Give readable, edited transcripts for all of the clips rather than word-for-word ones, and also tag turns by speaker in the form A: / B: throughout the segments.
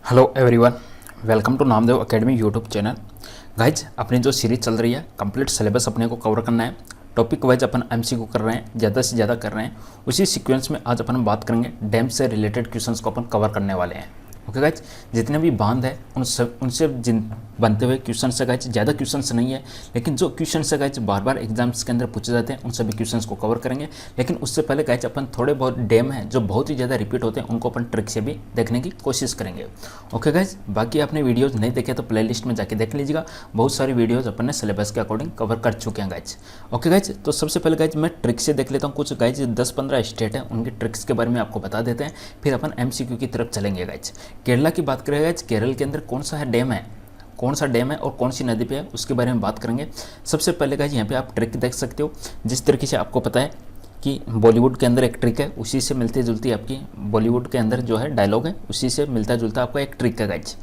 A: Hello everyone, welcome to Namdev academy YouTube channel. Guys, अपनी जो series चल रही है कंप्लीट सिलेबस अपने को कवर करना है। टॉपिक वाइज अपन एमसीक्यू कर रहे हैं, ज़्यादा से ज़्यादा कर रहे हैं। उसी सीक्वेंस में आज अपन बात करेंगे डैम से रिलेटेड क्वेश्चंस को अपन कवर करने वाले हैं। ओके गाइज, जितने भी बांध है उनसे जिन बनते हुए क्वेश्चन से गाइज, ज़्यादा क्वेश्चंस नहीं है, लेकिन जो क्वेश्चन से गाइज बार बार एग्जाम्स के अंदर पूछे जाते हैं उन सभी क्वेश्चंस को कवर करेंगे। लेकिन उससे पहले गाइज अपन थोड़े बहुत डैम हैं जो बहुत ही ज़्यादा रिपीट होते हैं, उनको अपन ट्रिक से भी देखने की कोशिश करेंगे। ओके गाइज, बाकी आपने वीडियोज़ नहीं देखे तो प्लेलिस्ट में जाके देख लीजिएगा। बहुत सारी वीडियोज़ अपन ने सिलेबस के अकॉर्डिंग कवर कर चुके हैं गाइज। ओके गाइज, तो सबसे पहले गाइज मैं ट्रिक से देख लेता हूँ। कुछ गाइज 10-15 स्टेट हैं, उनकी ट्रिक्स के बारे में आपको बता देते हैं, फिर अपन एमसीक्यू की तरफ चलेंगे गाइज। केरला की बात करें गाइज, केरल के अंदर कौन सा डैम है, कौन सा डैम है और कौन सी नदी पे है, उसके बारे में बात करेंगे। सबसे पहले गाइज यहाँ पे आप ट्रिक देख सकते हो। जिस तरीके से आपको पता है कि बॉलीवुड के अंदर एक ट्रिक है, उसी से मिलती जुलती आपकी बॉलीवुड के अंदर जो है डायलॉग है, उसी से मिलता जुलता आपका एक ट्रिक है गाइज।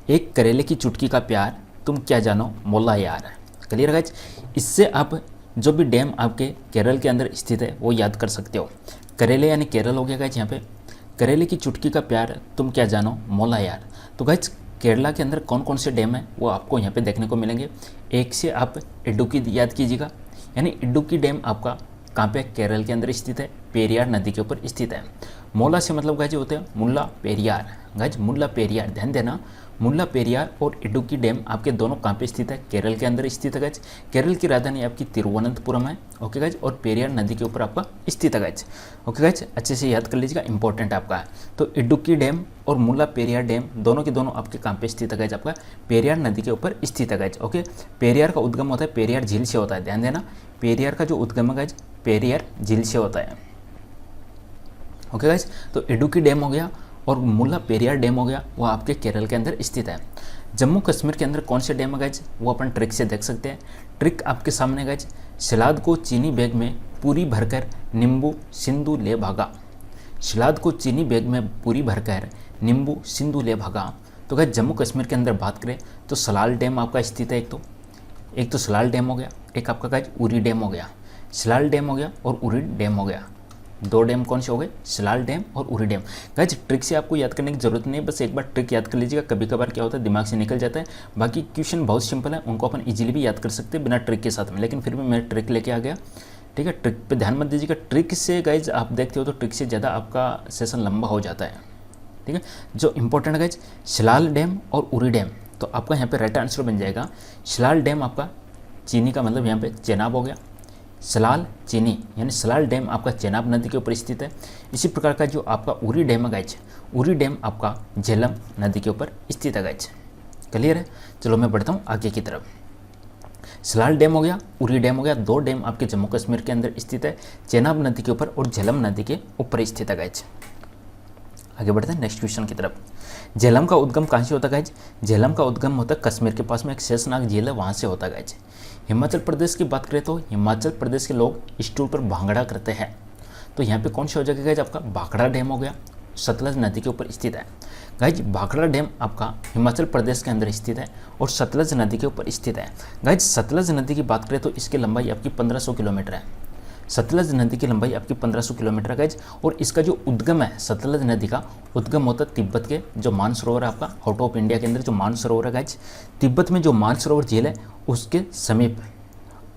A: एक करेले की चुटकी का प्यार, तुम क्या जानो मोला यार। क्लियर गाइज, इससे आप जो भी डैम आपके केरल के अंदर स्थित है वो याद कर सकते हो। करेले यानी केरल हो गया गाइज। यहाँ पे करेले की चुटकी का प्यार, तुम क्या जानो मोला यार। तो गाइज केरला के अंदर कौन कौन से डैम है वो आपको यहाँ पे देखने को मिलेंगे। एक से आप इडुक्की याद कीजिएगा, यानी इडुक्की डैम आपका कहाँ पे, केरल के अंदर स्थित है, पेरियार नदी के ऊपर स्थित है। मोला से मतलब गाइज होते हैं मुल्ला पेरियार। गाइज मुल्ला पेरियार, ध्यान देना, मुल्ला पेरियार और इडुक्की डैम आपके दोनों कहाँ पे स्थित है, केरल के अंदर स्थित है गाइज। केरल की राजधानी आपकी तिरुवनंतपुरम है। ओके गाइज, और पेरियार नदी के ऊपर आपका स्थित है गाइज। ओके गाइज, अच्छे से याद कर लीजिएगा, इंपॉर्टेंट आपका है। तो इडुक्की डैम और मुल्ला पेरियार डैम दोनों के दोनों आपके कहाँ पे स्थित है गाइज, आपका पेरियार नदी के ऊपर स्थित है गाइज। ओके, पेरियार का उद्गम होता है पेरियार झील से होता है, ध्यान देना, पेरियार का जो उद्गम है गाइज पेरियार झील से होता है। ओके गाइज, तो इडुक्की डैम हो गया और मुल्ला पेरियार डैम हो गया, वो आपके केरल के अंदर स्थित है। जम्मू कश्मीर के अंदर कौन से डैम है गाइज, वो अपन ट्रिक से देख सकते हैं। ट्रिक आपके सामने गाइज, सलाद को चीनी बैग में पूरी भरकर नींबू सिंधु ले भागा। सलाद को चीनी बैग में पूरी भरकर नींबू सिंधु ले भागा। तो गाइज जम्मू कश्मीर के अंदर बात करें तो सलाल डैम आपका स्थित है। एक तो सलाल डैम हो गया, एक आपका गाइज उरी डैम हो गया। सलाल डैम हो गया और उरी डैम हो गया। दो डैम कौन से हो गए, सलाल डैम और उरी डैम। गाइज ट्रिक से आपको याद करने की जरूरत नहीं है, बस एक बार ट्रिक याद कर लीजिएगा। कभी कभार क्या होता है दिमाग से निकल जाता है। बाकी क्वेश्चन बहुत सिंपल है, उनको अपन इजीली भी याद कर सकते हैं बिना ट्रिक के साथ में, लेकिन फिर भी मैं ट्रिक लेके आ गया। ठीक है, ट्रिक पे ध्यान मत दीजिएगा। ट्रिक से गाइज आप देखते हो तो ट्रिक से ज़्यादा आपका सेशन लंबा हो जाता है। ठीक है, जो इंपॉर्टेंट गाइज सलाल डैम और उरी डैम, तो आपका यहाँ पे राइट आंसर बन जाएगा सलाल डैम। आपका चीनी का मतलब यहाँ पे चेनाब हो गया, सलाल चीनी यानी सलाल डैम आपका चेनाब नदी के ऊपर स्थित है। इसी प्रकार का जो आपका उरी डैम है गाइज, उरी डैम आपका झेलम नदी के ऊपर स्थित है गाइज। क्लियर है, चलो मैं बढ़ता हूँ आगे की तरफ। सलाल डैम हो गया, उरी डैम हो गया, दो डैम आपके जम्मू कश्मीर के अंदर स्थित है, चेनाब नदी के ऊपर और झेलम नदी के ऊपर स्थित है गाइज। आगे बढ़ते हैं नेक्स्ट क्वेश्चन की तरफ। झेलम का उद्गम कहाँ से होता है गाइज, झेलम का उद्गम होता है कश्मीर के पास में एक शेषनाग झील है, वहाँ से होता है गाइज। हिमाचल प्रदेश की बात करें तो हिमाचल प्रदेश के लोग स्टूल पर भांगड़ा करते हैं, तो यहाँ पे कौन सा हो जाएगा गाइज, आपका भाखड़ा डैम हो गया, सतलज नदी के ऊपर स्थित है। गाइज भाखड़ा डैम आपका हिमाचल प्रदेश के अंदर स्थित है और सतलज नदी के ऊपर स्थित है। गाइज सतलज नदी की बात करें तो इसकी लंबाई आपकी 1500 किलोमीटर है। सतलज नदी की लंबाई आपकी 1500 किलोमीटर गाइज, और इसका जो उद्गम है सतलज नदी का उद्गम होता है तिब्बत के जो मानसरोवर है आपका आउट ऑफ इंडिया के अंदर जो मानसरोवर है गाइज, तिब्बत में जो मानसरोवर झील है उसके समीप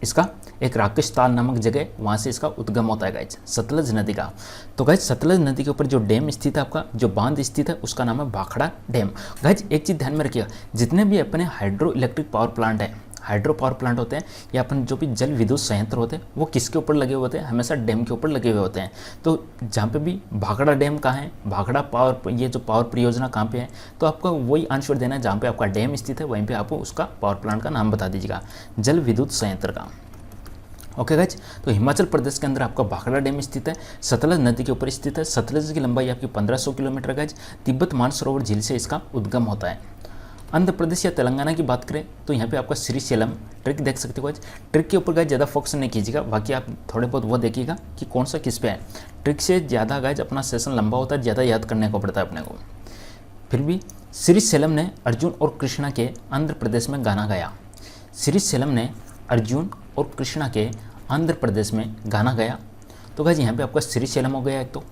A: इसका एक राकेशताल नामक जगह, वहाँ से इसका उद्गम होता है गाइज सतलज नदी का। तो गाइज सतलज नदी के ऊपर जो डैम स्थित है आपका, जो बांध स्थित है उसका नाम है भाखड़ा डैम। गाइज एक चीज़ ध्यान में रखिएगा, जितने भी अपने हाइड्रो इलेक्ट्रिक पावर प्लांट है, हाइड्रो पावर प्लांट होते हैं या अपन जो भी जल विद्युत संयंत्र होते हैं वो किसके ऊपर लगे हुए होते हैं, हमेशा डैम के ऊपर लगे हुए होते हैं। तो जहाँ पे भी भाखड़ा डैम कहाँ है, भाखड़ा पावर, ये जो पावर परियोजना कहाँ पे है, तो आपको वही आंसर देना है जहाँ पे आपका डैम स्थित है, वहीं पे आपको उसका पावर प्लांट का नाम बता दीजिएगा, जल विद्युत संयंत्र का। ओके गाइज, तो हिमाचल प्रदेश के अंदर आपका भाखड़ा डैम स्थित है, सतलज नदी के ऊपर स्थित है। सतलज की लंबाई आपकी 1500 किलोमीटर गाइज, तिब्बत मानसरोवर झील से इसका उद्गम होता है। आंध्र प्रदेश या तेलंगाना की बात करें तो यहाँ पे आपका श्रीशैलम, ट्रिक देख सकते हो गाइज। ट्रिक के ऊपर गाइज ज़्यादा फोकस नहीं कीजिएगा, बाकी आप थोड़े बहुत वो देखिएगा कि कौन सा किस पे है। ट्रिक से ज़्यादा गाइज अपना सेशन लंबा होता है, ज़्यादा याद करने को पड़ता है अपने को। फिर भी श्रीशैलम ने अर्जुन और कृष्णा के आंध्र प्रदेश में गाना गाया। श्रीशैलम ने अर्जुन और कृष्णा के आंध्र प्रदेश में गाना गाया। तो गाइज यहाँ पे आपका श्रीशैलम हो गया एक तो,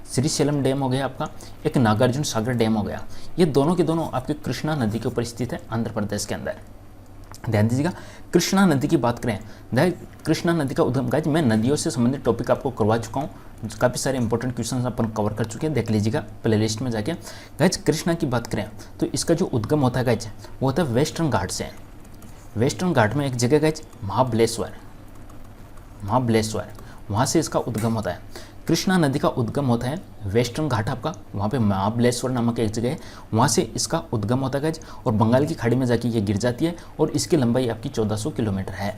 A: श्रीशैलम डैम हो गया आपका, एक नागार्जुन सागर डैम हो गया। ये दोनों के दोनों आपके कृष्णा नदी के ऊपर स्थित है आंध्र प्रदेश के अंदर। ध्यान दीजिएगा, कृष्णा नदी की बात करें, कृष्णा नदी का उद्गम, गाइज मैं नदियों से संबंधित टॉपिक आपको करवा चुका हूँ, काफ़ी सारे इंपॉर्टेंट क्वेश्चन अपन कवर कर चुके हैं, देख लीजिएगा प्लेलिस्ट में जाके। गाइज कृष्णा की बात करें तो इसका जो उद्गम होता है गाइज वो होता है वेस्टर्न घाट से। वेस्टर्न घाट में एक जगह गाइज महाबलेश्वर, वहाँ से इसका उद्गम होता है। कृष्णा नदी का उद्गम होता है वेस्टर्न घाट आपका, वहाँ पे महाबलेश्वर नामक एक जगह है, वहाँ से इसका उद्गम होता है गाइज, और बंगाल की खाड़ी में जाके ये गिर जाती है, और इसकी लंबाई आपकी 1400 किलोमीटर है।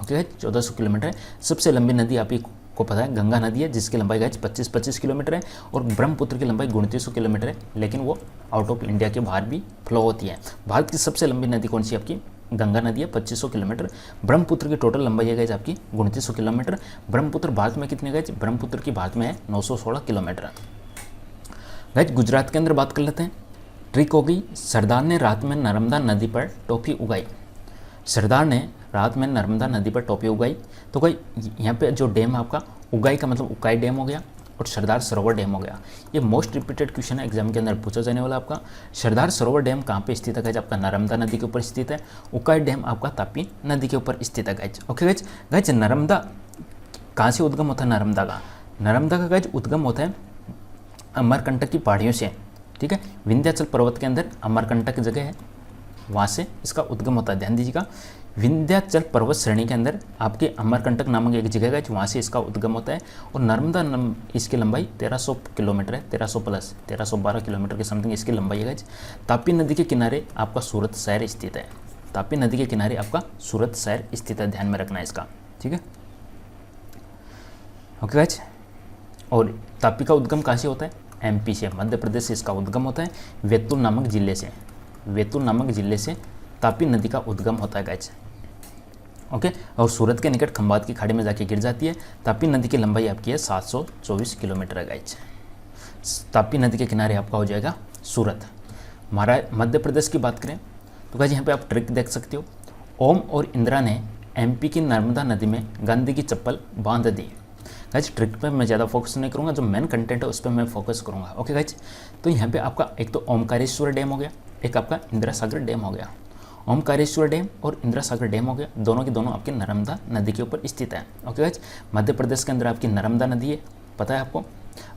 A: ओके गाइज, 1400 किलोमीटर है। सबसे लंबी नदी आप को पता है गंगा नदी है, जिसकी लंबाई गाइज 25 किलोमीटर है, और ब्रह्मपुत्र की लंबाई 2900 किलोमीटर है, लेकिन वो आउट ऑफ इंडिया के बाहर भी फ्लो होती है। भारत की सबसे लंबी नदी कौन सी आपकी गंगा नदी है, 2500 किलोमीटर। ब्रह्मपुत्र की टोटल लंबाई है गाइज आपकी 2900 किलोमीटर। ब्रह्मपुत्र भारत में कितने गाइज, ब्रह्मपुत्र की भारत में है 916 किलोमीटर। गाइज गुजरात के अंदर बात कर लेते हैं। ट्रिक हो गई, सरदार ने रात में नर्मदा नदी पर टोपी उगाई। सरदार ने रात में नर्मदा नदी पर टोपी उगाई, तो भाई यहाँ पे जो डैम आपका उगाई का मतलब उकाई डैम हो गया, और सरदार सरोवर डैम हो गया। ये मोस्ट रिपीटेड क्वेश्चन है, एग्जाम के अंदर पूछा जाने वाला आपका। सरदार सरोवर डैम कहाँ पे स्थित है गाइज, आपका नर्मदा नदी के ऊपर स्थित है। उकाई डैम आपका तापी नदी के ऊपर स्थित है guys. Okay guys, guys Narmada कहाँ से उद्गम होता है, नर्मदा का गाइज उद्गम होता है अमरकंटक की पहाड़ियों से। ठीक है, विंध्याचल पर्वत के अंदर अमरकंटक जगह है, वहाँ से इसका उद्गम होता है। ध्यान दीजिएगा, विंध्याचल पर्वत श्रेणी के अंदर आपके अमरकंटक नामक एक जगह है, वहाँ से इसका उद्गम होता है। और नर्मदा इसकी लंबाई 1300 किलोमीटर है, 1300 प्लस 1312 किलोमीटर के समथिंग इसकी लंबाई है। तापी नदी के किनारे आपका सूरत शहर स्थित है। तापी नदी के किनारे आपका सूरत शहर स्थित है, ध्यान में रखना है इसका। ठीक है, ओके गाइज। और तापी का उद्गम कहाँ से होता है, एमपी से, मध्य प्रदेश से इसका उद्गम होता है। वेतुल नामक जिले से तापी नदी का उद्गम होता है गाइज। ओके, और सूरत के निकट खंबात की खाड़ी में जाके गिर जाती है। तापी नदी की लंबाई आपकी है 724 किलोमीटर है गाइज। तापी नदी के किनारे आपका हो जाएगा सूरत। मध्य प्रदेश की बात करें तो गाइज यहाँ पे आप ट्रिक देख सकते हो। ओम और इंदिरा ने एमपी की नर्मदा नदी में गांधी की चप्पल बांध दी। गाइज ट्रिक पे मैं ज़्यादा फोकस नहीं करूँगा, जो मेन कंटेंट है उस पर मैं फोकस करूँगा। ओके गाइज, तो यहाँ पे आपका एक तो ओमकारेश्वर डैम हो गया, एक आपका इंदिरा सागर डैम हो गया। ओमकारेश्वर डैम और इंदिरा सागर डैम हो गया, दोनों के दोनों आपके नर्मदा नदी के ऊपर स्थित है। ओके गाइज, मध्य प्रदेश के अंदर आपकी नर्मदा नदी है, पता है आपको।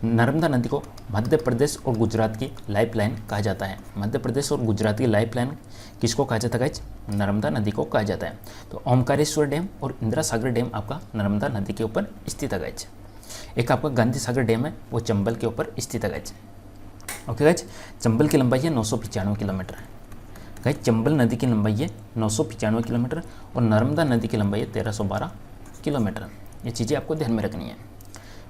A: नर्मदा नदी को मध्य प्रदेश और गुजरात की लाइफलाइन कहा जाता है। मध्य प्रदेश और गुजरात की लाइफलाइन किसको कहा जाता है गाइज, नर्मदा नदी को कहा जाता है। तो ओमकारेश्वर डैम और इंदिरा सागर डैम आपका नर्मदा नदी के ऊपर स्थित है गाइज। एक आपका गांधी सागर डैम है, वो चंबल के ऊपर स्थित है गाइज। ओके गाइज, चंबल की लंबाई है 995 किलोमीटर। गाइज चंबल नदी की लंबाई है 995 किलोमीटर, और नर्मदा नदी की लंबाई है 1312 किलोमीटर। ये चीज़ें आपको ध्यान में रखनी है।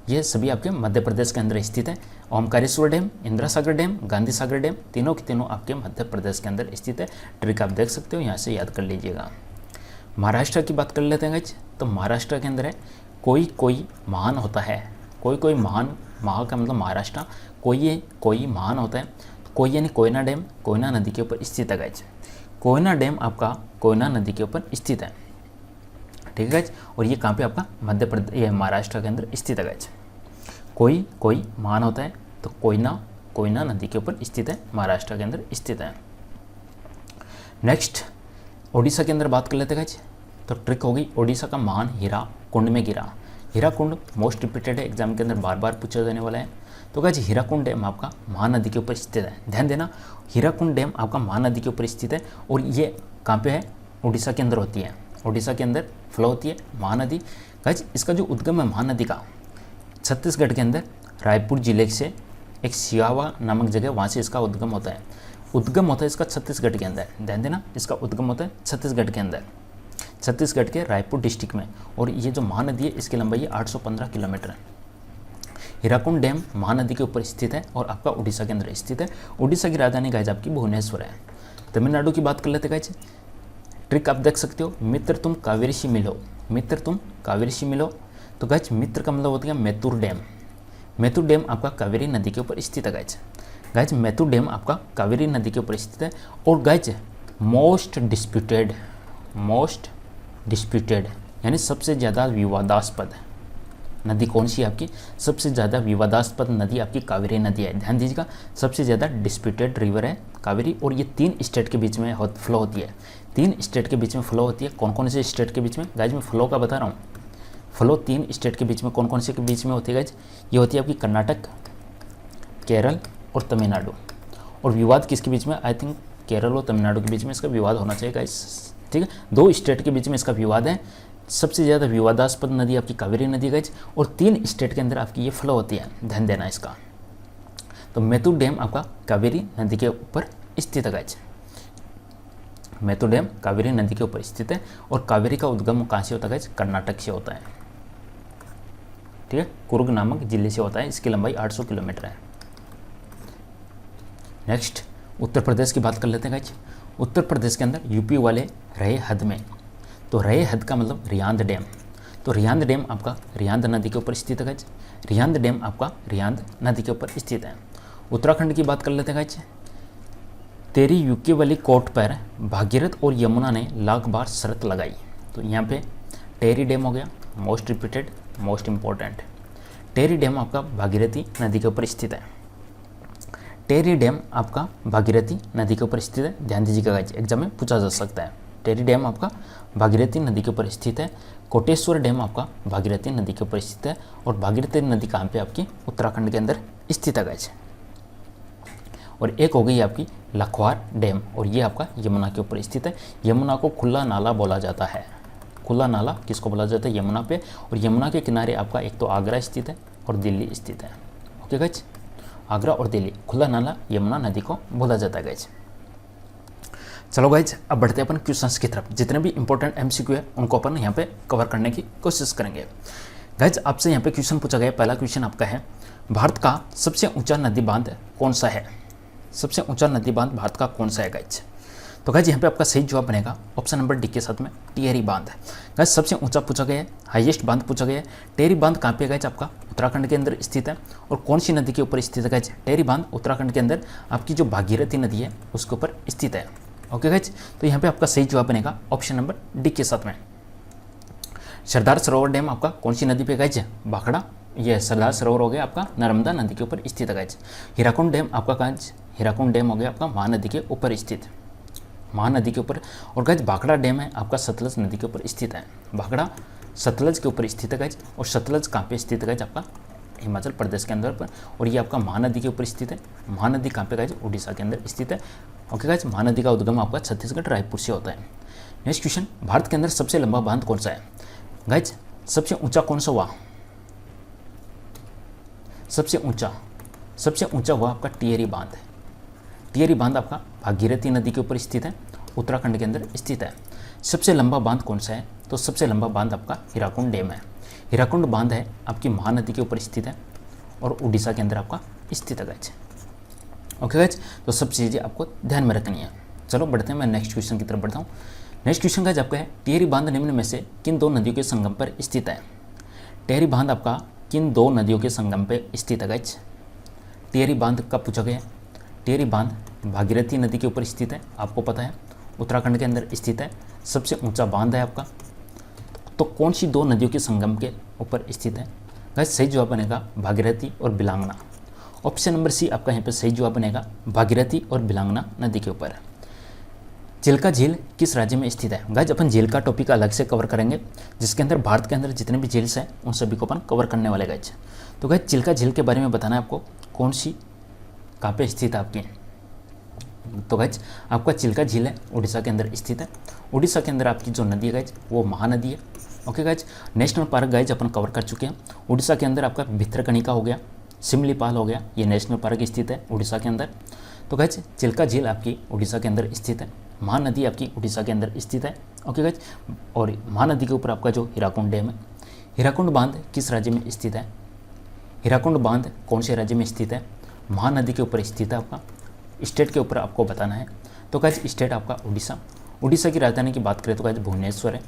A: ये सभी आपके मध्य प्रदेश के अंदर स्थित है। Omkareshwar dam, Indira Sagar dam, Gandhi Sagar dam, तीनों के तीनों आपके मध्य प्रदेश के अंदर स्थित है। ट्रिक आप देख सकते हो, यहाँ से याद कर लीजिएगा। महाराष्ट्र की बात कर लेते हैं गाइज, तो महाराष्ट्र के अंदर है कोई महान होता है। कोई महान, महा का मतलब महाराष्ट्र, कोई महान होता है। कोई यानी कोयना डैम, कोयना नदी के ऊपर स्थित है गाइज। कोयना डैम आपका कोयना नदी के ऊपर स्थित है। ठीक है गाइज, और ये कहाँ पे आपका मध्य प्रदेश, ये महाराष्ट्र के अंदर स्थित है गाइज। कोई महान होता है, तो कोयना नदी के ऊपर स्थित है, महाराष्ट्र के अंदर स्थित है। नेक्स्ट ओडिशा के अंदर बात कर लेते हैं गाइज, तो ट्रिक हो गई, ओडिशा का महान हीरा कुंड में गिरा। हीराकुंड मोस्ट रिपीटेड है, एग्जाम के अंदर बार बार पूछा जाने वाला है। तो गाइज हीराकुंड डैम आपका महानदी के ऊपर स्थित है। ध्यान देना, हीराकुंड डैम आपका महानदी के ऊपर स्थित है, और ये कहाँ पे है, उड़ीसा के अंदर होती है। उड़ीसा के अंदर फ्लो होती है महानदी। गाइज इसका जो उद्गम है महानदी का, छत्तीसगढ़ के अंदर रायपुर जिले से एक सियावा नामक जगह, वहाँ से इसका उद्गम होता है। उद्गम होता है इसका छत्तीसगढ़ के अंदर। ध्यान देना, इसका उद्गम होता है छत्तीसगढ़ के अंदर, छत्तीसगढ़ के रायपुर डिस्ट्रिक्ट में। और ये जो महानदी है इसकी लंबाई है 815 किलोमीटर। हीराकुंड डैम महानदी के ऊपर स्थित है और आपका उड़ीसा के अंदर स्थित है। उड़ीसा की राजधानी गाइज आपकी भुवनेश्वर है। तमिलनाडु की बात कर लेते गाइज, ट्रिक आप देख सकते हो, मित्र तुम कावेरी से मिलो, मित्र तुम कावेरी से मिलो। तो गाइज मित्र का मतलब होता है मैतूर डैम। मैतूर डैम आपका कावेरी नदी के ऊपर स्थित है गाइज। गाइज मैतूर डैम आपका कावेरी नदी के ऊपर स्थित है। और गाइज मोस्ट डिस्प्यूटेड यानी सबसे ज़्यादा विवादास्पद नदी कौन सी है आपकी, सबसे ज़्यादा विवादास्पद नदी आपकी कावेरी नदी है। ध्यान दीजिएगा, सबसे ज़्यादा डिस्प्यूटेड रिवर है कावेरी, और ये 3 स्टेट के बीच में फ्लो होती है। 3 स्टेट के बीच में फ्लो होती है। कौन कौन से स्टेट के बीच में गाइज, मैं फ्लो का बता रहा हूँ। फ्लो 3 स्टेट के बीच में कौन कौन से के बीच में होती है गाइज, ये होती है आपकी कर्नाटक, केरल और तमिलनाडु। और विवाद किसके बीच में, आई थिंक केरल और तमिलनाडु के बीच में इसका विवाद होना चाहिए गाइज, ठीक है। 2 स्टेट के बीच में इसका विवाद है। सबसे ज़्यादा विवादास्पद नदी आपकी कावेरी नदी गाइज, और 3 स्टेट के अंदर आपकी ये फ्लो होती है, ध्यान देना इसका। तो मैथुर डैम आपका कावेरी नदी के ऊपर स्थित है गाइज। मैथुर डैम कावेरी नदी के ऊपर स्थित है, और कावेरी का उद्गम कहाँ से होता है गाइज, कर्नाटक से होता है, ठीक है। कुर्ग नामक जिले से होता है। इसकी लंबाई 800 किलोमीटर है। नेक्स्ट उत्तर प्रदेश की बात कर लेते हैं गाइज। उत्तर प्रदेश के अंदर यूपी वाले रहे हद में, तो रहे हद का मतलब रियांद डैम। तो रियांद डैम आपका रियांद नदी के ऊपर स्थित है गाइज। रियांद डैम आपका रियांद नदी के ऊपर स्थित है। उत्तराखंड की बात कर लेते हैं गाइज। तेरी यूके वाली कोर्ट पर भागीरथ और यमुना ने लाख बार शर्त लगाई। तो यहाँ पे टेरी डैम हो गया, मोस्ट रिपीटेड, मोस्ट इंपॉर्टेंट। टेरी डैम आपका भागीरथी नदी के ऊपर स्थित है। टेरी डैम आपका भागीरथी नदी के ऊपर स्थित है। ध्यान दीजिएगा गाइज, एग्जाम में पूछा जा सकता है। टेरी डैम आपका भागीरथी नदी के ऊपर स्थित है। कोटेश्वर डैम आपका भागीरथी नदी के ऊपर स्थित है। और भागीरथी नदी कहाँ पे आपकी, उत्तराखंड के अंदर स्थित है गाइज। और एक हो गई आपकी लखवार डैम, और ये आपका यमुना के ऊपर स्थित है। यमुना को खुला नाला बोला जाता है। खुला नाला किसको बोला जाता है, यमुना पे। और यमुना के किनारे आपका एक तो आगरा स्थित है और दिल्ली स्थित है। ओके गाइज, आगरा और दिल्ली, खुला नाला यमुना नदी को बोला जाता है गाइज। चलो गाइज, अब बढ़ते हैं अपन क्वेश्चंस की तरफ। जितने भी इंपॉर्टेंट एमसीक्यू है उनको अपन यहाँ पे कवर करने की कोशिश करेंगे। गाइज आपसे यहाँ पे क्वेश्चन पूछा गया। पहला क्वेश्चन आपका है, भारत का सबसे ऊंचा नदी बांध कौन सा है। सबसे ऊंचा नदी बांध भारत का कौन सा है गाइज। तो गाइज यहाँ पे आपका सही जवाब बनेगा ऑप्शन नंबर डी के साथ में टिहरी बांध। गाइज सबसे ऊंचा पूछा गया है, हाईएस्ट बांध पूछा गया है। टिहरी बांध कहाँ पे गाइज, आपका उत्तराखंड के अंदर स्थित है। और कौन सी नदी के ऊपर स्थित है गाइज, टिहरी बांध उत्तराखंड के अंदर आपकी जो भागीरथी नदी है उसके ऊपर स्थित है। ओके गाइज, तो यहाँ पे आपका सही जवाब बनेगा ऑप्शन नंबर डी के साथ में। सरदार सरोवर डैम आपका कौन सी नदी पे गाइज, भाखड़ा, ये सरदार सरोवर हो गया आपका नर्मदा नदी के ऊपर स्थित है गाइज। हीराकुंड डैम आपका गाइज, हीराकुंड डैम हो गया आपका महानदी के ऊपर स्थित, महानदी के ऊपर। और गाइज भाखड़ा डैम है आपका सतलज नदी के ऊपर स्थित है। भाखड़ा सतलज के ऊपर स्थित है गाइज। और सतलज कहाँ पे स्थित है गाइज, आपका हिमाचल प्रदेश के अंदर पर। और ये आपका महानदी के ऊपर स्थित है। महानदी कहाँ पे गाइज, उड़ीसा के अंदर स्थित है। ओके गाइज, महानदी का उद्गम आपका छत्तीसगढ़ रायपुर से होता है। नेक्स्ट क्वेश्चन, भारत के अंदर सबसे लंबा बांध कौन सा है गाइज, सबसे ऊंचा कौन सा हुआ, सबसे ऊंचा हुआ आपका टिहरी बांध है। टिहरी बांध आपका भागीरथी नदी के ऊपर स्थित है, उत्तराखंड के अंदर स्थित है। सबसे लंबा बांध कौन सा है, तो सबसे लंबा बांध आपका हीराकुंड डैम है। हीराकुंड बांध है आपकी महानदी के ऊपर स्थित है और उड़ीसा के अंदर आपका स्थित है गाइज। ओके गाइज, तो सब चीज़ें आपको ध्यान में रखनी है। चलो बढ़ते हैं, मैं नेक्स्ट क्वेश्चन की तरफ बढ़ता हूँ। नेक्स्ट क्वेश्चन गाइज आपका है, टिहरी बांध निम्न में से किन 2 नदियों के संगम पर स्थित है। टिहरी बांध आपका किन 2 नदियों के संगम पर स्थित है गाइज। टिहरी बांध कब पूछा गया है, टिहरी बांध भागीरथी नदी के ऊपर स्थित है, आपको पता है उत्तराखंड के अंदर स्थित है। सबसे ऊंचा बांध है आपका। तो कौन सी 2 नदियों के संगम के ऊपर स्थित है गाइस, सही जवाब बनेगा भागीरथी और बिलांगना। ऑप्शन नंबर सी आपका यहाँ पे सही जवाब बनेगा, भागीरथी और बिलांगना नदी के ऊपर। चिल्का झील किस राज्य में स्थित है गाइस, अपन झील का टॉपिक अलग से कवर करेंगे, जिसके अंदर भारत के अंदर जितने भी झील्स हैं उन सभी को अपन कवर करने वाले गाइस। तो गाइस चिल्का झील के बारे में बताना है आपको, कौन सी कहाँ पे स्थित है आपकी। तो गाइज आपका चिल्का झील है उड़ीसा के अंदर स्थित है। उड़ीसा के अंदर आपकी जो नदी है गाइज वो महानदी है। Okay guys, national park guys अपन कवर कर चुके हैं। उड़ीसा के अंदर आपका भितरकनिका हो गया, सिमलीपाल हो गया, ये नेशनल पार्क स्थित है उड़ीसा के अंदर। तो गाइज चिल्का झील आपकी उड़ीसा के अंदर स्थित है, महानदी आपकी उड़ीसा के अंदर स्थित है। ओके गाइज, और महानदी के ऊपर आपका जो हीराकुंड डैम है। हीराकुंड बांध किस राज्य में स्थित है, हीराकुंड बांध कौन से राज्य में स्थित है, महानदी के ऊपर स्थित है। आपका स्टेट के ऊपर आपको बताना है। तो गाइज स्टेट आपका उड़ीसा। उड़ीसा की राजधानी की बात करें तो गाइज भुवनेश्वर है,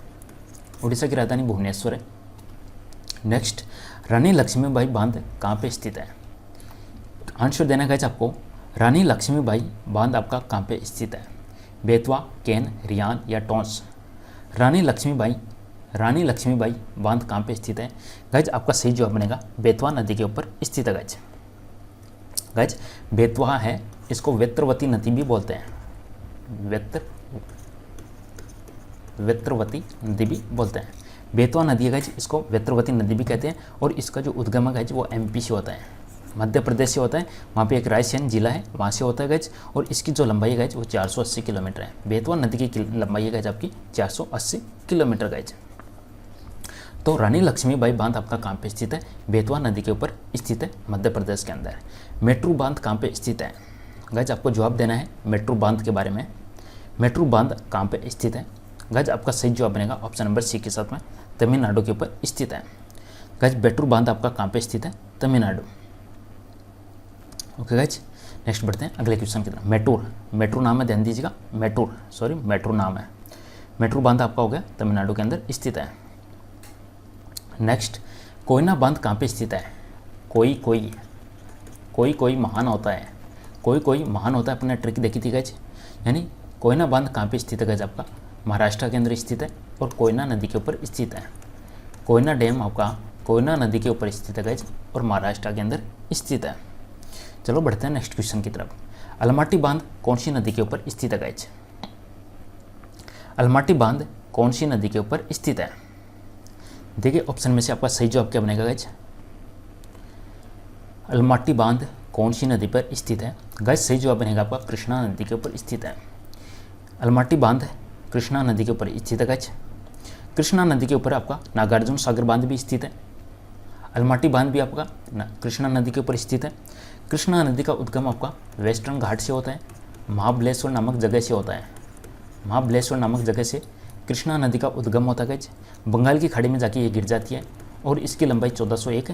A: उड़ीसा की राजधानी भुवनेश्वर है। नेक्स्ट, रानी लक्ष्मीबाई बांध कहाँ पे स्थित है, आंसर देना गाइज आपको। रानी लक्ष्मीबाई बांध आपका कहाँ पे स्थित है, बेतवा, केन, रियान या टोंस। रानी रानी लक्ष्मीबाई बांध कहाँ पे स्थित है? गाइज आपका सही जवाब बनेगा बेतवा नदी के ऊपर स्थित है। गाइज बेतवा है, इसको वेत्रवती नदी भी बोलते हैं, वेत्रवती नदी भी बोलते हैं। बेतवा नदी है गाइज, इसको वेत्रवती नदी भी कहते हैं। और इसका जो उद्गम है गाइज वो एमपी से होता है, मध्य प्रदेश से होता है। वहाँ पे एक रायसेन जिला है, वहाँ से होता है गाइज। और इसकी जो लंबाई है गाइज वो 480 किलोमीटर है। बेतवा नदी की लंबाई है गाइज आपकी 480 किलोमीटर गाइज। तो रानी लक्ष्मीबाई बांध आपका कहाँ पे स्थित है? बेतवा नदी के ऊपर स्थित है, मध्य प्रदेश के अंदर। मेट्रू बांध कहाँ पे स्थित है? गाइज आपको जवाब देना है मेट्रू बांध के बारे में। मेट्रू बांध कहाँ पे स्थित है? गाइज आपका सही जवाब बनेगा ऑप्शन नंबर सी के साथ में, तमिलनाडु के ऊपर स्थित है। गाइज मेट्रू बांध आपका कहाँ पे स्थित है? तमिलनाडु। ओके गाइज, नेक्स्ट बढ़ते हैं अगले क्वेश्चन की तरफ। मेट्रू नाम है, ध्यान दीजिएगा, मेट्रू नाम है। मेट्रू बांध आपका हो गया तमिलनाडु के अंदर स्थित है। नेक्स्ट, कोयना बांध कहाँ पे स्थित है? कोई महान होता है, कोई महान होता है, अपने ट्रिक देखी थी गाइज। यानी कोयना बांध कहाँ पे स्थित है गाइज? आपका महाराष्ट्र के अंदर स्थित है और कोयना नदी के ऊपर स्थित है। कोयना डैम आपका कोयना नदी के ऊपर स्थित है गाइज और महाराष्ट्र के अंदर स्थित है। चलो बढ़ते हैं नेक्स्ट क्वेश्चन की तरफ। अलमाटी बांध कौन सी नदी के ऊपर स्थित है गाइज? अलमाटी बांध कौन सी नदी के ऊपर स्थित है? देखिए ऑप्शन में से आपका सही जवाब क्या बनेगा गाइज? अलमाटी बांध कौन सी नदी पर स्थित है? गाइज सही जवाब बनेगा आपका कृष्णा नदी के ऊपर स्थित है। अलमाटी बांध कृष्णा नदी के ऊपर स्थित है गाइज। कृष्णा नदी के ऊपर आपका नागार्जुन सागर बांध भी स्थित है। अलमाटी बांध भी आपका कृष्णा नदी के ऊपर स्थित है। कृष्णा नदी का उद्गम आपका वेस्टर्न घाट से होता है, महाबलेश्वर नामक जगह से होता है। महाबलेश्वर नामक जगह से कृष्णा नदी का उद्गम होता है गाइज। बंगाल की खाड़ी में जाके ये गिर जाती है और इसकी लंबाई 1401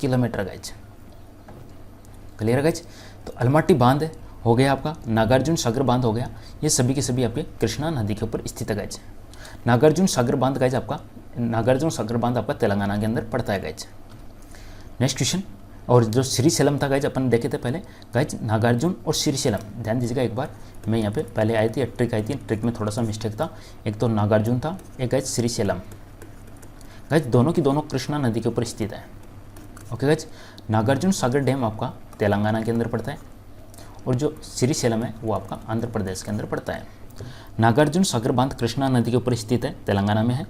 A: किलोमीटर गाइज। क्लियर है गाइज? तो अलमाटी बांध हो गया आपका, नागार्जुन सागर बांध हो गया, ये सभी के सभी आपके कृष्णा नदी के ऊपर स्थित है गाइज। नागार्जुन सागर बांध गाइज आपका, नागार्जुन सागर बांध आपका तेलंगाना के अंदर पड़ता है गाइज। नेक्स्ट क्वेश्चन, और जो श्रीशैलम था गाइज अपन देखे थे पहले गाइज, नागार्जुन और श्रीशैलम, ध्यान दीजिएगा एक बार, मैं यहाँ पे पहले आई थी, ट्रिक आई थी, ट्रिक में थोड़ा सा मिस्टेक था। एक तो नागार्जुन था, एक गाइज श्रीशैलम। गाइज दोनों की दोनों कृष्णा नदी के ऊपर स्थित है। Okay guys, Nagarjuna Sagar dam आपका तेलंगाना के अंदर पड़ता है और जो श्रीशैलम है वो आपका आंध्र प्रदेश के अंदर पड़ता है। नागार्जुन सागर बांध कृष्णा नदी के ऊपर स्थित है, तेलंगाना में है।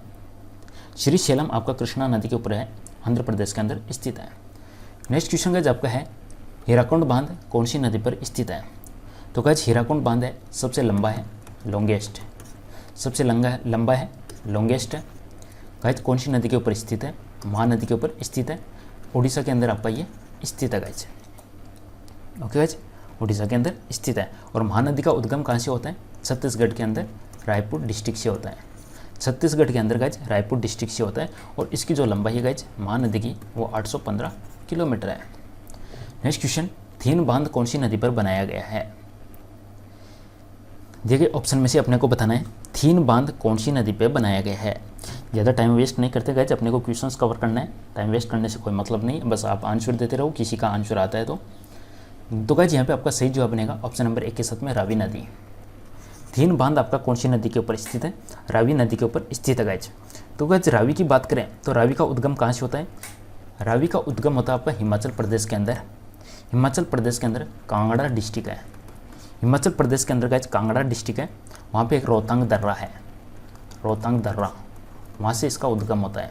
A: श्रीशैलम आपका कृष्णा नदी के ऊपर है, आंध्र प्रदेश के अंदर स्थित है। नेक्स्ट क्वेश्चन गाइज आपका है हीराकुंड बांध कौन सी नदी पर स्थित है? तो गाइज हीराकुंड बांध है सबसे लंबा है, लॉन्गेस्ट, सबसे लंबा है, लॉन्गेस्ट है। गाइज कौन सी नदी के ऊपर स्थित है? महानदी के ऊपर स्थित है, उड़ीसा के अंदर आपका ये स्थित है गाइज। ओके गाइज, उड़ीसा के अंदर स्थित है। और महानदी का उद्गम कहाँ से होता है? छत्तीसगढ़ के अंदर रायपुर डिस्ट्रिक्ट से होता है। छत्तीसगढ़ के अंदर गाइज रायपुर डिस्ट्रिक्ट से होता है और इसकी जो लंबाई है गाइज महानदी की वो 815 किलोमीटर है। नेक्स्ट क्वेश्चन, थीन बांध कौन सी नदी पर बनाया गया है? देखिए ऑप्शन में से अपने को बताना है थीन बांध कौन सी नदी पर बनाया गया है। ज़्यादा टाइम वेस्ट नहीं करते गाइज, अपने को क्वेश्चंस कवर करना है, टाइम वेस्ट करने से कोई मतलब नहीं, बस आप आंसर देते रहो, किसी का आंसर आता है तो गाइज यहाँ पे आपका सही जवाब बनेगा ऑप्शन नंबर 1 के साथ में रावी नदी। थीन बांध आपका कौन सी नदी के ऊपर स्थित है? रावी नदी के ऊपर स्थित है गाइज। तो गाइज रावी की बात करें तो रावी का उद्गम कहाँ से होता है? रावी का उद्गम होता है आपका हिमाचल प्रदेश के अंदर। हिमाचल प्रदेश के अंदर कांगड़ा डिस्ट्रिक्ट है। हिमाचल प्रदेश के अंदर गाइज कांगड़ा डिस्ट्रिक्ट है, वहाँ पे एक रोहतांग दर्रा है, रोहतांग दर्रा, वहाँ से इसका उद्गम होता है।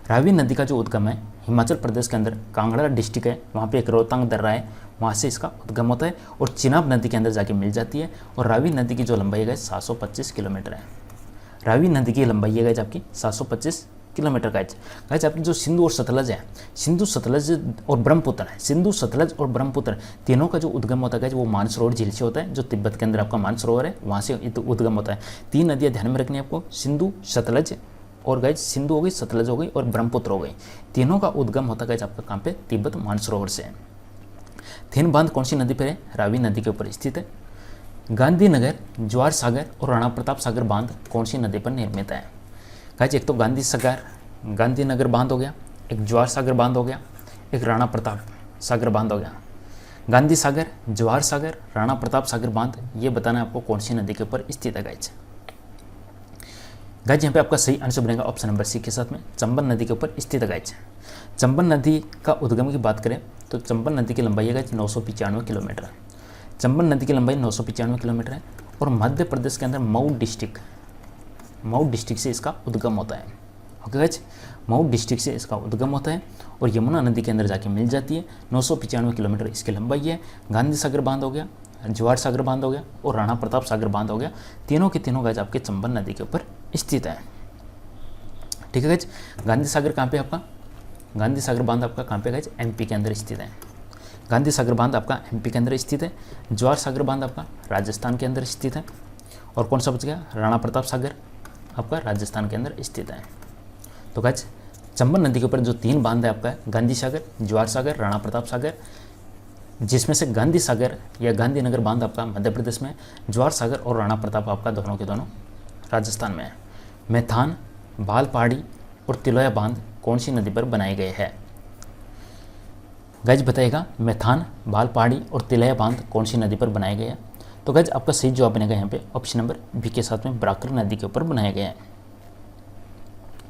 A: रावी नदी का जो उद्गम है हिमाचल प्रदेश के अंदर कांगड़ा डिस्ट्रिक्ट है, वहाँ पे एक रोहतांग दर्रा है, वहाँ से इसका उद्गम होता है और चिनाब नदी के अंदर जाके मिल जाती है। और रावी नदी की जो लंबाई है 725 किलोमीटर है। रावी नदी की लंबाई है गाइज आपकी 725 किलोमीटर गाइज। आपकी जो सिंधु और सतलज है, सिंधु सतलज और ब्रह्मपुत्र है, सिंधु सतलज और ब्रह्मपुत्र तीनों का जो उद्गम होता है गाइज वो मानसरोवर झील से होता है, जो तिब्बत के अंदर आपका मानसरोवर है वहाँ से उद्गम होता है। 3 नदियाँ ध्यान में रखनी है आपको, सिंधु सतलज और गाइज सिंधु हो गई, सतलज हो गई और ब्रह्मपुत्र हो गई, तीनों का उद्गम होता है गाइज आपका कहाँ पे? तिब्बत मानसरोवर से। थीन बांध कौन सी नदी पर है? रावी नदी के ऊपर स्थित है। गांधीनगर, ज्वार सागर और राणा प्रताप सागर बांध कौन सी नदी पर निर्मित है? गाइज एक तो गांधीनगर बांध हो गया, एक ज्वार सागर बांध हो गया, एक राणा प्रताप सागर बांध हो गया। गांधी सागर, ज्वार सागर, राणा प्रताप सागर बांध, ये बताना है आपको कौन सी नदी के ऊपर स्थित है गाइज। गाइज यहाँ पे आपका सही आंसर बनेगा ऑप्शन नंबर सी के साथ में, चंबल नदी के ऊपर स्थित है गाइज। चंबल नदी का उद्गम की बात करें तो चंबल नदी की लंबाई है गाइज 995 किलोमीटर। चंबल नदी की लंबाई 995 किलोमीटर है और मध्य प्रदेश के अंदर मऊ डिस्ट्रिक्ट से इसका उद्गम होता है। ओके गाइज, मऊ डिस्ट्रिक्ट से इसका उद्गम होता है और यमुना नदी के अंदर जाके मिल जाती है। 995 किलोमीटर इसकी लंबाई है। गांधी सागर बांध हो गया, जवाहर सागर बांध हो गया और राणा प्रताप सागर बांध हो गया, तीनों के तीनों गाइज आपके चंबल नदी के ऊपर स्थित है। ठीक है गाइज, गांधी सागर कहाँ पे आपका, गांधी सागर बांध आपका कहाँ पे गाइज, एमपी के अंदर स्थित है। गांधी सागर बांध आपका एमपी के अंदर स्थित है। जवाहर सागर बांध आपका राजस्थान के अंदर स्थित है। और कौन सा बच गया, राणा प्रताप सागर आपका राजस्थान के अंदर स्थित है। तो गाइज चंबल नदी के ऊपर जो 3 बांध है आपका, गांधी सागर, जवाहर सागर, राणा प्रताप सागर, जिसमें से गांधी सागर या गांधीनगर बांध आपका मध्य प्रदेश में, जवाहर सागर और राणा प्रताप आपका दोनों के दोनों राजस्थान में है। मैथान, बाल पहाड़ी और तिलोया बांध कौन सी नदी पर बनाए गए हैं? गाइज बताइएगा, मैथान, बाल पहाड़ी और तिलोया बांध कौन सी नदी पर बनाए गए हैं? तो गाइज आपका सही जवाब बनेगा यहाँ पे ऑप्शन नंबर बी के साथ में, ब्राकर नदी के ऊपर बनाए गए हैं।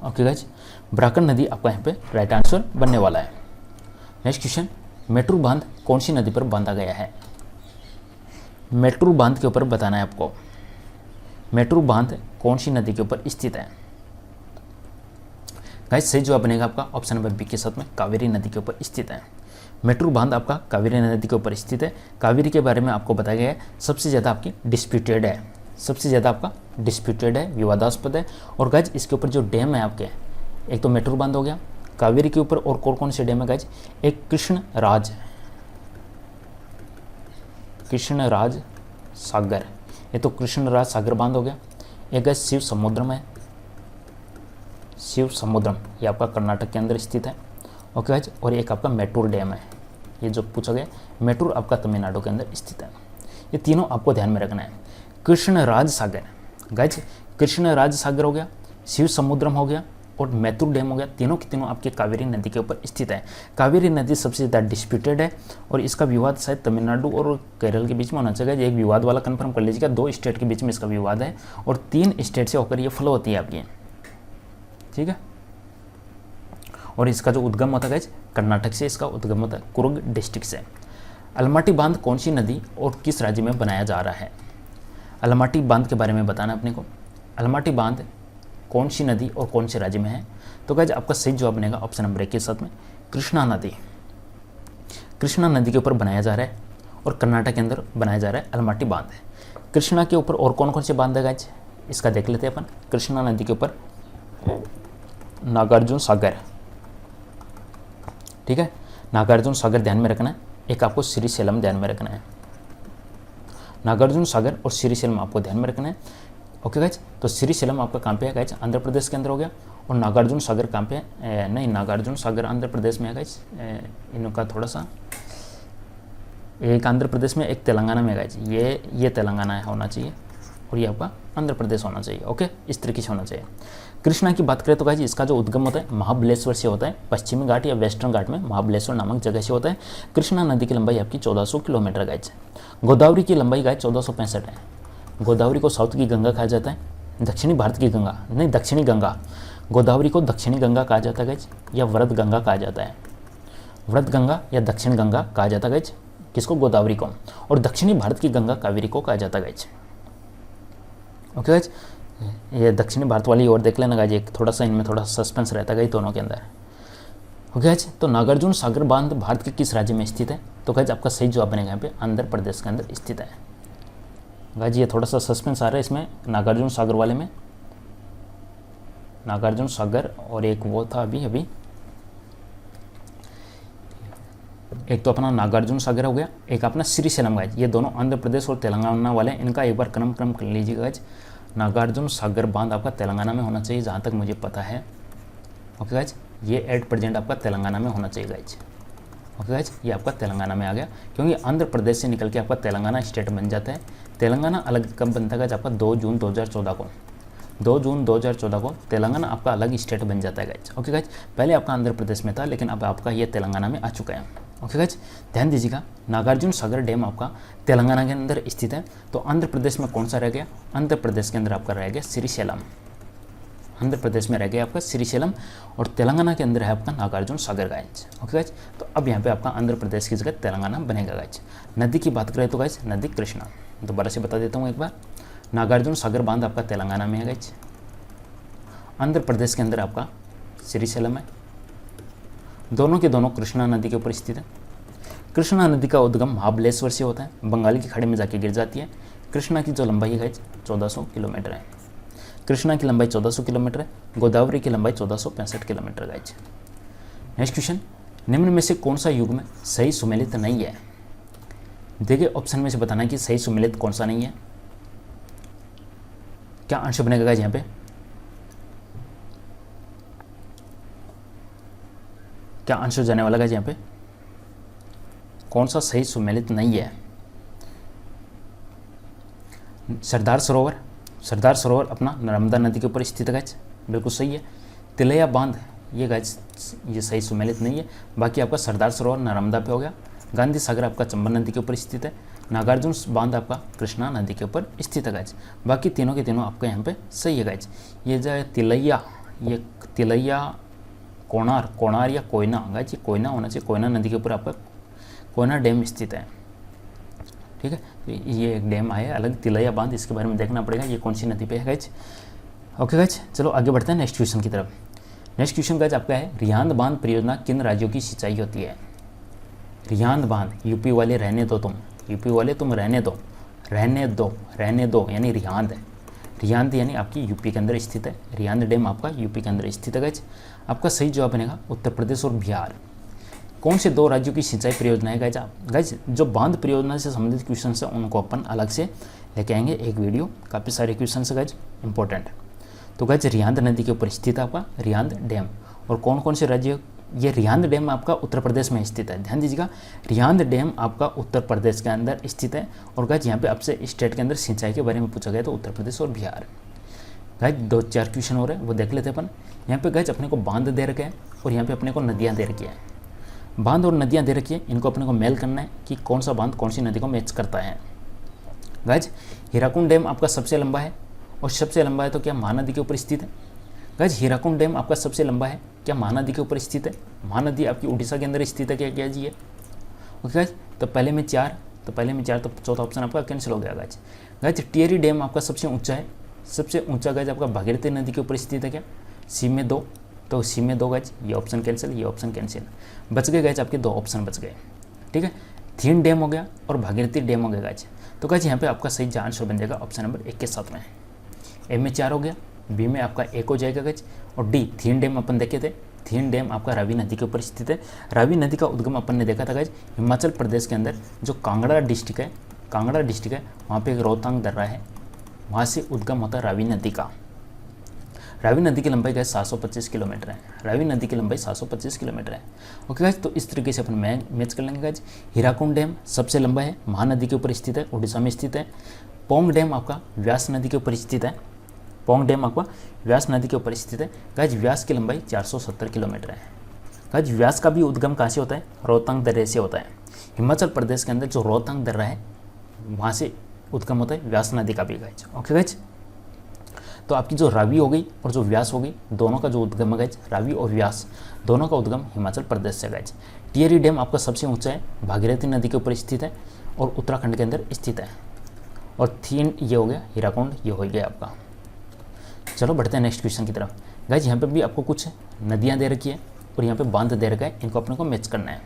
A: ओके गाइज, ब्राकर नदी आपका यहाँ पे राइट आंसर बनने वाला है। नेक्स्ट क्वेश्चन, मेट्रू बांध कौन सी नदी पर बांधा गया है? मेट्रू बांध के ऊपर बताना है आपको। मेट्रू बांध कौन सी नदी के ऊपर स्थित है? गाइस सही जवाब बनेगा आपका ऑप्शन नंबर बी के साथ में, कावेरी नदी के ऊपर स्थित है। मेट्रू बांध आपका कावेरी नदी के ऊपर स्थित है। कावेरी के बारे में आपको बताया गया है सबसे ज़्यादा आपकी डिस्प्यूटेड है, सबसे ज़्यादा आपका डिस्प्यूटेड है, विवादास्पद है। और गाइज इसके ऊपर जो डैम है आपके, एक तो मेट्रू बांध हो गया कावेरी के ऊपर, और कौन कौन से डैम है गाइज, एक कृष्णराज सागर, ये तो कृष्णराज सागर बांध हो गया। एक गाइज शिव समुद्रम है, शिव समुद्रम ये आपका कर्नाटक के अंदर स्थित है। ओके गाइज, और एक आपका मेट्रूर डैम है, ये जो पूछा गया मेट्रूर आपका तमिलनाडु के अंदर स्थित है। ये तीनों आपको ध्यान में रखना है। कृष्णराज सागर गाइज, कृष्णराज सागर हो गया, शिव समुद्रम हो गया और मैत्रूर डैम हो गया, तीनों के तीनों आपके कावेरी नदी के ऊपर स्थित है। कावेरी नदी सबसे ज़्यादा डिस्प्यूटेड है और इसका विवाद शायद तमिलनाडु और केरल के बीच में होना चाहिए। एक विवाद वाला कंफर्म कर लीजिएगा, 2 स्टेट के बीच में इसका विवाद है और 3 स्टेट से होकर ये फ्लो होती है आपकी, ठीक है। और इसका जो उद्गम होता है गाइज कर्नाटक से इसका उद्गम होता है, कुर्ग डिस्ट्रिक्ट से। अलमाटी बांध कौन सी नदी और किस राज्य में बनाया जा रहा है? अलमाटी बांध के बारे में बताना अपने को। अलमाटी बांध कौन सी नदी और कौन से राज्य में है? तो गाइज आपका सही जवाब बनेगा ऑप्शन नंबर 1 के साथ में, कृष्णा नदी। कृष्णा नदी के ऊपर बनाया जा रहा है और कर्नाटक के अंदर बनाया जा रहा है अलमाटी बांध। कृष्णा के ऊपर और कौन कौन से बांध है गाइज, इसका देख लेते हैं अपन। कृष्णा नदी के ऊपर नागार्जुन सागर, ठीक है, नागार्जुन सागर ध्यान में रखना है। एक आपको श्रीशैलम ध्यान में रखना है। नागार्जुन सागर और श्रीशैलम आपको ध्यान में रखना है। ओके गाइज, तो श्रीशैलम आपका कहाँ पे है गाइज, आंध्र प्रदेश के अंदर हो गया। और नागार्जुन सागर कहाँ पे है? नहीं, नागार्जुन सागर आंध्र प्रदेश में है गाइज, इनका थोड़ा सा, एक आंध्र प्रदेश में एक तेलंगाना में गाइज, ये तेलंगाना है होना चाहिए और ये आपका आंध्र प्रदेश होना चाहिए। ओके, इस तरीके से होना चाहिए। कृष्णा की बात करें तो गाइज इसका जो उद्गम होता है महाबलेश्वर से होता है, पश्चिमी घाट या वेस्टर्न घाट में महाबलेश्वर नामक जगह से होता है। कृष्णा नदी की लंबाई आपकी 1400 किलोमीटर गाइज। गोदावरी की लंबाई गाइज 1465 है। गोदावरी को साउथ की गंगा कहा जाता है, दक्षिणी भारत की गंगा नहीं, दक्षिणी गंगा। गोदावरी को दक्षिणी गंगा कहा जाता है गाइज, या व्रत गंगा कहा जाता है। व्रत गंगा या दक्षिण गंगा कहा जाता है गाइज किसको, गोदावरी को। और दक्षिणी भारत की गंगा कावेरी को कहा जाता है गाइज। ओके गाइज, ये दक्षिणी भारत वाली और देख लेना गाइज, एक थोड़ा सा इनमें थोड़ा सस्पेंस रहता है दोनों के अंदर। ओके गाइज, तो नागार्जुन सागर बांध भारत के किस राज्य में स्थित है? तो गाइज आपका सही जवाब बनेगा यहाँ पे आंध्र प्रदेश के अंदर स्थित है। गाइज ये थोड़ा सा सस्पेंस आ रहा है इसमें, नागार्जुन सागर वाले में, नागार्जुन सागर और एक वो था अभी एक तो अपना नागार्जुन सागर हो गया, एक अपना श्रीशैलम गाइज। ये दोनों आंध्र प्रदेश और तेलंगाना वाले, इनका एक बार क्रम कर लीजिएगा गाइज। नागार्जुन सागर बांध आपका तेलंगाना में होना चाहिए जहाँ तक मुझे पता है। ओके गाइज, ये एट प्रेजेंट आपका तेलंगाना में होना चाहिए गाइज। ओके गाइज, ये आपका तेलंगाना में आ गया क्योंकि आंध्र प्रदेश से निकल के आपका तेलंगाना स्टेट बन जाता है। तेलंगाना अलग कब बनता है गाइज, आपका 2 जून 2014 को। 2 जून 2014 को तेलंगाना आपका अलग स्टेट बन जाता है गाइज। ओके गाइज, पहले आपका आंध्र प्रदेश में था लेकिन अब आपका ये तेलंगाना में आ चुका है। ओके गाइज, ध्यान दीजिएगा, नागार्जुन सागर डैम आपका तेलंगाना के अंदर स्थित है। तो आंध्र प्रदेश में कौन सा रह गया? आंध्र प्रदेश के अंदर आपका रह गया श्रीशैलम। आंध्र प्रदेश में रह गया आपका श्रीशैलम, और तेलंगाना के अंदर है आपका Nagarjuna Sagar guys. Okay guys, तो अब यहाँ पे आपका आंध्र प्रदेश की जगह तेलंगाना बनेगा गाइज। नदी की बात करें तो गाइज नदी कृष्णा, दोबारा से बता देता हूँ एक बार, नागार्जुन सागर बांध आपका तेलंगाना में है गाइज, आंध्र प्रदेश के अंदर आपका श्रीशैलम है, दोनों के दोनों कृष्णा नदी के ऊपर स्थित है। कृष्णा नदी का उद्गम महाबलेश्वर से होता है, बंगाल की खाड़ी में जाके गिर जाती है। कृष्णा की जो लंबाई है गाइज 1400 किलोमीटर है, कृष्णा की लंबाई 1400 किलोमीटर है, गोदावरी की लंबाई 1465 किलोमीटर गाइज। नेक्स्ट क्वेश्चन, निम्न में से कौन सा युग्म सही सुमेलित नहीं है? देखिए ऑप्शन में से बताना कि सही सुमेलित कौन सा नहीं है। क्या आंसर बनेगा गाइज यहाँ पे? क्या आंसर जाने वाला गाइज यहाँ पे? कौन सा सही सुमेलित नहीं है? सरदार सरोवर, सरदार सरोवर अपना नर्मदा नदी के ऊपर स्थित है गाइज, बिल्कुल सही है। तिलैया बांध ये गाइज ये सही सुमेलित नहीं है, बाकी आपका सरदार सरोवर नर्मदा पे हो गया। गांधी सागर आपका चंबल नदी के ऊपर स्थित है। नागार्जुन बांध आपका कृष्णा नदी के ऊपर स्थित है गाइज, बाकी तीनों के तीनों आपका यहाँ पे सही है गाइज। ये जो है तिलैया, ये तिलैया कोणार या कोयना गाइज, ये कोयना होना चाहिए, कोयना नदी के ऊपर आपका कोयना डैम स्थित है। ठीक है, तो ये एक डैम आया अलग तिलैया बांध, इसके बारे में देखना पड़ेगा ये कौन सी नदी पे है गाइज। ओके गाइज, चलो आगे बढ़ते हैं नेक्स्ट क्वेश्चन की तरफ। नेक्स्ट क्वेश्चन गाइज आपका है, रिहांद बांध परियोजना किन राज्यों की सिंचाई होती है? रिहांद बांध, यूपी वाले रहने दो तुम, यूपी वाले तुम रहने दो, रहने दो यानी रिहांद है। रिहांद यानी आपकी यूपी के अंदर स्थित है, रिहांद डैम आपका यूपी के अंदर स्थित है गाइज। आपका सही जवाब बनेगा उत्तर प्रदेश और बिहार। कौन से दो राज्यों की सिंचाई परियोजना है गाइज? जो बांध परियोजना से संबंधित क्वेश्चन है उनको अपन अलग से लेके आएंगे एक वीडियो, काफ़ी सारे क्वेश्चन है गाइज इंपॉर्टेंट। तो गाइज रिहांद नदी के ऊपर स्थित है आपका रिहांद डैम, और कौन कौन से राज्य? ये रिहांद डैम आपका उत्तर प्रदेश में स्थित है, ध्यान दीजिएगा, रिहांद डैम आपका उत्तर प्रदेश के अंदर स्थित है। और गाइज यहाँ पे आपसे स्टेट के अंदर सिंचाई के बारे में पूछा गया तो उत्तर प्रदेश और बिहार। गाइज 2-4 क्वेश्चन हो रहे हैं वो देख लेते हैं अपन। यहाँ पे गाइज अपने को बांध दे रखे हैं और यहाँ पे अपने को नदियाँ दे रखी है। बांध और नदियाँ दे रखी है, इनको अपने को मेल करना है कि कौन सा बांध कौन सी नदी को मैच करता है। गाइज हीराकुंड डैम आपका सबसे लंबा है, और सबसे लंबा है तो क्या महानदी के ऊपर स्थित है? गाइज हीराकुंड डैम आपका सबसे लंबा है, क्या महानदी के ऊपर स्थित है? महानदी आपकी उड़ीसा के अंदर स्थित है क्या जी है? ओके गाइज, तो पहले में 4 तो चौथा ऑप्शन आपका कैंसिल हो गया गाइज। गाइज टिहरी डैम आपका सबसे ऊंचा है, सबसे ऊंचा गाइज आपका भागीरथी नदी के ऊपर स्थित है क्या? सी में 2, तो सी में 2 गाइज, ये ऑप्शन कैंसिल, ये ऑप्शन कैंसिल, बच गए गाइज आपके 2 ऑप्शन बच गए। ठीक है, थीन डैम हो गया और भागीरथी डैम हो गया गाइज। तो गाइज यहाँ पे आपका सही आंसर बन जाएगा ऑप्शन नंबर 1 के साथ में। ए में 4 हो गया, बी में आपका 1 हो जाएगा गाइज, और डी थीन डैम अपन देखे थे, थीन डैम आपका रावी नदी के ऊपर स्थित है। रावी नदी का उद्गम अपन ने देखा था गाइज हिमाचल प्रदेश के अंदर जो कांगड़ा डिस्ट्रिक्ट है, वहाँ पे एक रोहतांग दर्रा है, वहाँ से उद्गम होता है रावी नदी का। रावी नदी की लंबाई गाइज 725 किलोमीटर है, रावी नदी की लंबाई 725 किलोमीटर है। ओके गाइज, तो इस तरीके से अपन मैच कर लेंगे गाइज। हीराकुंड डैम सबसे लंबा है, महानदी के ऊपर स्थित है, उड़ीसा में स्थित है। पोंग डैम आपका व्यास नदी के ऊपर स्थित है, पोंग डैम आपका व्यास नदी के ऊपर स्थित है। गाइज व्यास की लंबाई 470 किलोमीटर है। गाइज व्यास का भी उद्गम कहाँ से होता है? रोहतांग दर्रे से होता है। हिमाचल प्रदेश के अंदर जो रोहतांग दर्रा है वहाँ से उद्गम होता है व्यास नदी का भी गाइज। ओके गाइज, तो आपकी जो रावी हो गई और जो व्यास हो गई, दोनों का जो उद्गम है गाइज, रावी और व्यास दोनों का उद्गम हिमाचल प्रदेश से गाइज। टिहरी डैम आपका सबसे ऊंचा है, भागीरथी नदी के ऊपर स्थित है और उत्तराखंड के अंदर स्थित है। और थीन ये हो गया, हीराकुंड ये हो गया आपका। चलो बढ़ते हैं नेक्स्ट क्वेश्चन की तरफ। गाइज यहाँ पे भी आपको कुछ नदियाँ दे रखी है और यहाँ पे बांध दे रखा है, इनको अपने को मैच करना है।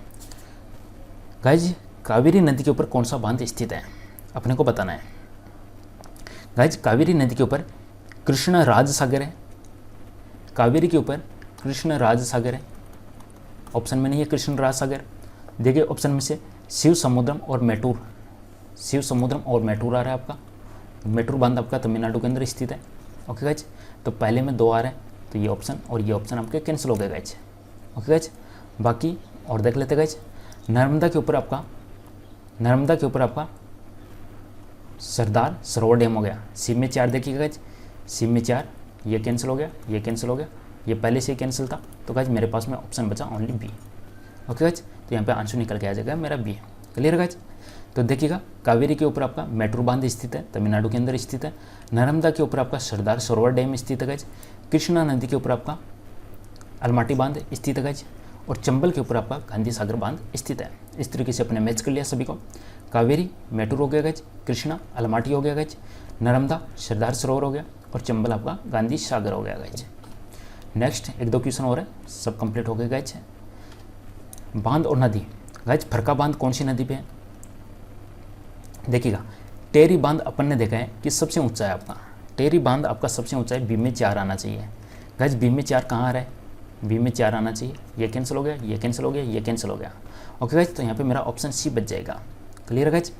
A: गाइज कावेरी नदी के ऊपर कौन सा बांध स्थित है अपने को बताना है। गाइज कावेरी नदी के ऊपर कृष्ण राज सागर है, कावेरी के ऊपर कृष्ण राज सागर है। ऑप्शन में नहीं है कृष्ण राज सागर, देखिए ऑप्शन में से शिव समुद्रम और मैटूर, शिव समुद्रम और मैटूर आ रहा है आपका। मैटूर बांध आपका तमिलनाडु के अंदर स्थित है। ओके गाइज, तो पहले में 2 आ रहे हैं, तो ये ऑप्शन और ये ऑप्शन आपके कैंसिल हो गए गाइज। ओके गाइज, बाकी और देख लेते गाइज। नर्मदा के ऊपर आपका सरदार सरोवर डैम हो गया, सी में 4 देखिएगा गाइज, सी में 4, ये कैंसिल हो गया, ये कैंसिल हो गया, ये पहले से ही कैंसिल था। तो गाइज मेरे पास में ऑप्शन बचा ओनली बी। ओके गाइज, तो यहाँ पे आंसर निकल के आ जाएगा मेरा बी। क्लियर गाइज, तो देखिएगा कावेरी के ऊपर आपका मैटूर बांध स्थित है, तमिलनाडु के अंदर स्थित है। नर्मदा के ऊपर आपका सरदार सरोवर डैम स्थित है गाइज। कृष्णा नदी के ऊपर आपका अलमाटी बांध स्थित है गाइज, और चंबल के ऊपर आपका गांधी सागर बांध स्थित है। इस तरीके से अपने मैच कर लिया सभी को। कावेरी मैटूर हो गया गाइज, कृष्णा अलमाटी हो गया गाइज, नर्मदा सरदार सरोवर हो गया, और चंबल आपका गांधी सागर हो गया गाइज। नेक्स्ट 1-2 क्वेश्चन और है, सब कंप्लीट हो गए गाइज। बांध और नदी गाइज, फरका बांध कौन सी नदी पे है? देखिएगा, टेरी बांध अपन ने देखा है कि सबसे ऊंचा है आपका। टेरी बांध आपका सबसे ऊंचा है, बी में 4 आना चाहिए गाइज। बी में 4 कहाँ आ रहा है? बी में 4 आना चाहिए। ये कैंसिल हो गया, ये कैंसिल हो गया, ये कैंसिल हो गया। ओके गाइज, तो यहाँ पे मेरा ऑप्शन सी बच जाएगा। क्लियर है गाइज।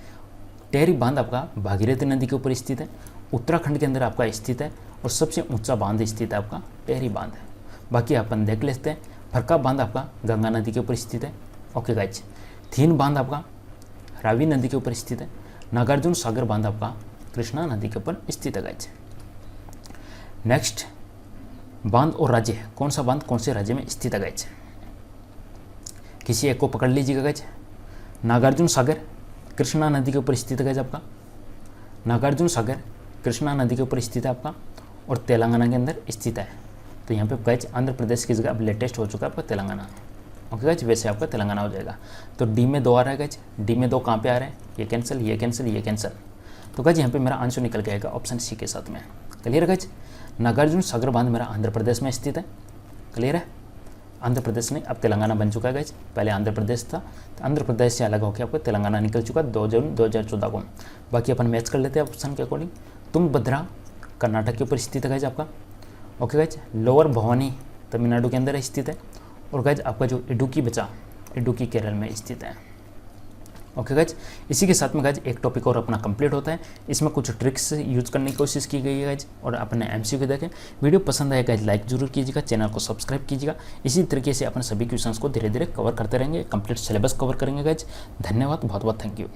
A: टेहरी बांध आपका भागीरथी नदी के ऊपर स्थित है, उत्तराखंड के अंदर आपका स्थित है, और सबसे ऊंचा बांध स्थित है आपका टेहरी बांध है। बाकी अपन देख लेते हैं। फरका बांध आपका गंगा नदी के ऊपर स्थित है। Okay guys. थीन बांध आपका रावी नदी के ऊपर स्थित है। नागार्जुन सागर बांध आपका कृष्णा नदी के ऊपर स्थित है गाइज। नेक्स्ट, बांध और राज्य, कौन सा बांध कौन से राज्य में स्थित है गाइज? किसी एक को पकड़ लीजिएगा गाइज। नागार्जुन सागर कृष्णा नदी के ऊपर स्थित है गाइज आपका। नागार्जुन सागर कृष्णा नदी के ऊपर स्थित है आपका, और तेलंगाना के अंदर स्थित है। तो यहाँ पे गाइज आंध्र प्रदेश की जगह अब लेटेस्ट हो चुका है आपका तेलंगाना। ओके गाइज, वैसे आपका तेलंगाना हो जाएगा। तो डी में 2 आ रहा है गाइज। डी में 2 कहाँ पे आ रहा है? ये कैंसिल, ये कैंसिल, ये कैंसिल। तो गाइज यहाँ पे मेरा आंसर निकल जाएगा ऑप्शन सी के साथ में। क्लियर है गाइज। नागार्जुन सागर बांध मेरा आंध्र प्रदेश में स्थित है। क्लियर है। आंध्र प्रदेश नहीं, अब तेलंगाना बन चुका है गाइज। पहले आंध्र प्रदेश था, तो आंध्र प्रदेश से अलग होकर आपको तेलंगाना निकल चुका 2 जून 2014 को। बाकी अपन मैच कर लेते हैं ऑप्शन के अकॉर्डिंग। तुंगभद्रा कर्नाटक के ऊपर स्थित है गाइज आपका। Okay guys. Lower Bhavani Tamil Nadu के अंदर स्थित है, और गाइज आपका जो इडुक्की बचा, इडुक्की केरल में स्थित है। Okay guys. इसी के साथ में गाइज एक टॉपिक और अपना कंप्लीट होता है। इसमें कुछ ट्रिक्स यूज करने की कोशिश की गई है गाइज, और अपने एमसीक्यू देखें। वीडियो पसंद आए गाइज लाइक जरूर कीजिएगा, चैनल को सब्सक्राइब कीजिएगा। इसी तरीके से अपन सभी क्वेश्चंस को धीरे धीरे कवर करते रहेंगे, कंप्लीट सिलेबस कवर करेंगे गाइज। धन्यवाद, बहुत बहुत थैंक यू।